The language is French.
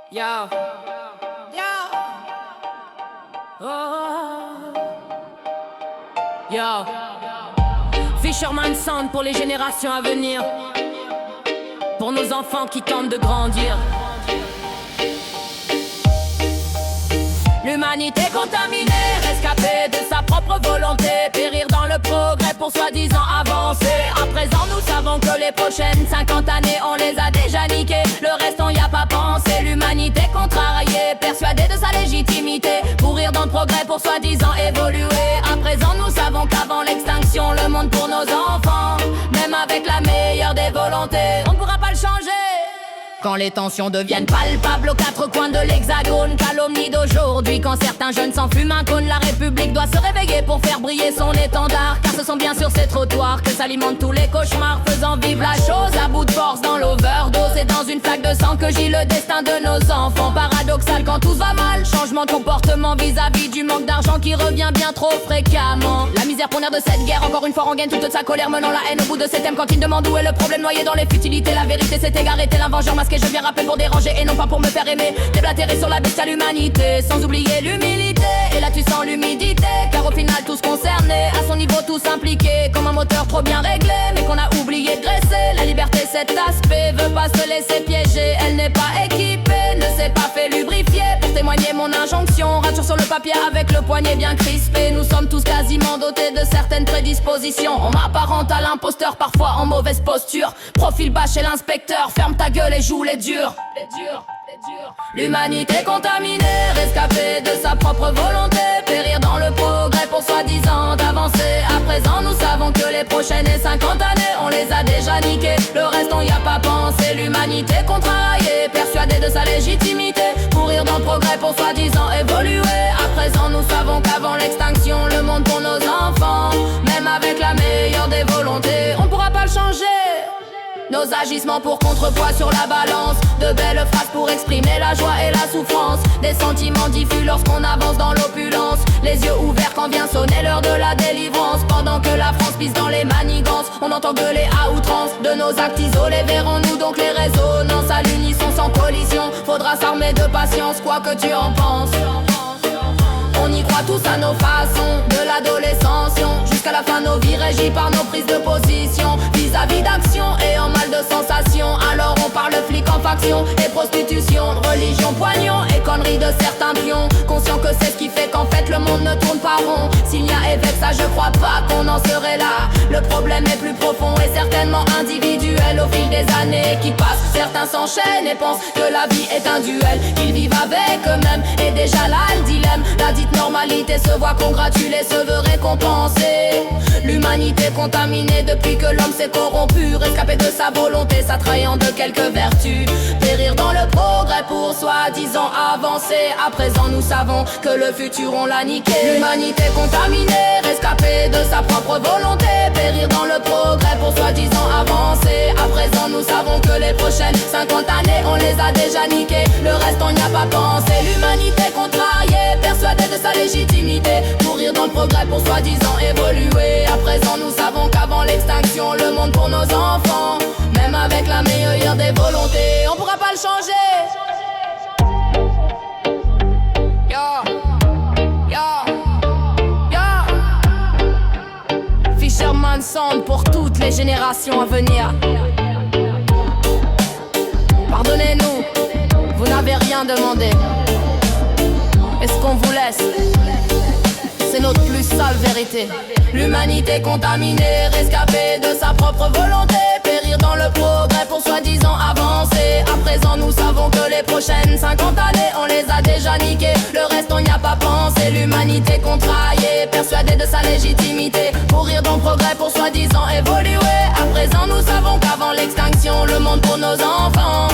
Yo, yo, oh, yo. Fisherman Sound pour les générations à venir, pour nos enfants qui tentent de grandir. L'humanité contaminée, rescapée de sa propre volonté, périr dans le progrès pour soi-disant avancer. À présent nous savons que les prochaines 50 années on les a déjà niquées. Le reste on y a pas pensé. L'humanité contrariée, persuadée de sa légitimité, pourrir dans le progrès pour soi-disant évoluer. À présent nous savons qu'avant l'extinction, le monde pour nos enfants, même avec la meilleure des volontés, on ne pourra pas le changer. Quand les tensions deviennent palpables aux quatre coins de l'hexagone, calomnie d'aujourd'hui, quand certains jeunes s'en fument un cône, la République doit se réveiller pour faire briller son étendard. Car ce sont bien sur ces trottoirs que s'alimentent tous les cauchemars, faisant vivre la chose à bout de force dans l'overdose. C'est dans une flaque de sang que gît le destin de nos enfants. Paradoxal quand tout va mal, changement de comportement vis-à-vis du manque d'argent qui revient bien trop fréquemment. La misère pour nerf de cette guerre, encore une fois rengaine toute sa colère, menant la haine au bout de ces thèmes. Quand il demande où est le problème noyé dans les futilités, la vérité s'est égarée tel un vengeur masqué. Je viens rappeler pour déranger et non pas pour me faire aimer. Déblatérer sur la bestiale humanité, sans oublier l'humilité. Et là tu sens l'humidité, car au final tous concernés, à son niveau tous impliqués, comme un moteur trop bien réglé, mais qu'on a oublié de graisser. La liberté cet aspect, veut pas se laisser piéger. Elle n'est pas équipée, ne s'est pas fait lubrifier. Pour témoigner mon injonction, rature sur le papier avec le poignet bien crispé. Nous sommes tous quasiment dotés de certaines prédispositions. On m'apparente à l'imposteur, parfois en mauvaise posture. Profil bas chez l'inspecteur, ferme ta gueule et joue les durs. L'humanité contaminée, rescapée de sa propre volonté, périr dans le progrès pour soi-disant d'avancer. À présent nous savons que les prochaines 50 années on les a déjà niquées. Le reste on y a pas pensé. L'humanité contrariée, persuadée de sa légitimité, pourrir dans le progrès pour soi-disant évoluer. À présent nous savons qu'avant l'extinction, le monde pour nos enfants, même avec la meilleure des volontés, on pourra pas le changer. Nos agissements pour contrepoids sur la balance, de belles phrases pour exprimer la joie et la souffrance, des sentiments diffus lorsqu'on avance dans l'opulence, les yeux ouverts quand vient sonner l'heure de la délivrance. Pendant que la France pisse dans les manigances, on entend gueuler à outrance. De nos actes isolés, verrons-nous donc les résonances à l'unisson sans collision. Faudra s'armer de patience, quoi que tu en penses. On y croit tous à nos façons, de l'adolescence jusqu'à la fin nos vies régies par nos prises de position, vis-à-vis d'actions et en mal de sensations. Alors on parle flic en faction et prostitution, religion, poignons et conneries de certains pions, conscient que c'est ce qui fait qu'en fait le monde ne tourne pas rond. S'il y a évêque, ça je crois pas qu'on en serait là. Le problème est plus profond et certainement individuel. Au fil des années qui passent, certains s'enchaînent et pensent que la vie est un duel. Ils vivent avec eux-mêmes et déjà là le dilemme. La dite normalité se voit congratulée, se veut récompensée. L'humanité contaminée depuis que l'homme s'est corrompu, rescapé de sa volonté, s'attrayant de quelques vertus, périr dans le progrès pour soi-disant avancer. À présent nous savons que le futur on l'a niqué. L'humanité contaminée, rescapée de sa propre volonté, périr dans le progrès pour soi-disant avancer. À présent nous savons que les prochaines 50 années on les a déjà niquées. Le reste on n'y a pas pensé. L'humanité contrariée, persuadée de sa légitimité, courir dans le progrès pour soi-disant évoluer. À présent nous savons qu'avant l'extinction, le monde pour nos enfants, même avec la meilleure des volontés, on pourra pas le changer. Yo, yo, yo. Fisherman Sound pour toutes les générations à venir. Pardonnez-nous, vous n'avez rien demandé. Est-ce qu'on vous laisse? C'est notre plus sale vérité. L'humanité contaminée, rescapée de sa propre volonté, périr dans le progrès pour soi-disant avancer. À présent nous savons que les prochaines 50 années on les a déjà niquées. Le reste on n'y a pas pensé. L'humanité contrariée, persuadée de sa légitimité, pourrir dans le progrès pour soi-disant évoluer. À présent nous savons qu'avant l'extinction, le monde pour nos enfants,